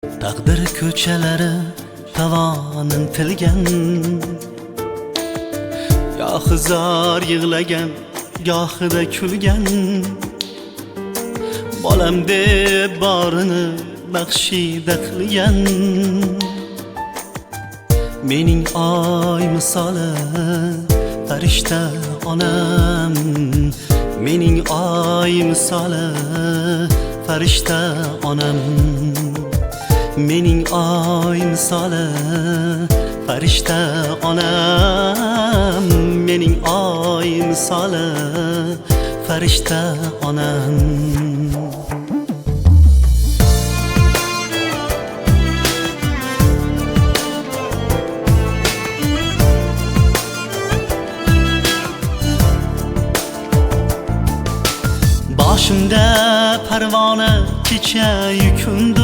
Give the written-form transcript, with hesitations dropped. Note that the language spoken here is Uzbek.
Taqdir ko'chalari tovon intilgan, gohi zor yig'lagan, gohida kulgan. Bolam deb borini baxshida qilgan, mening oy misoli farishta onam. Mening oy misoli farishta onam. Mening oy misoli farishta onam. Mening oy misoli farishta onam. Boshimda parvona kecha-yu kunduz,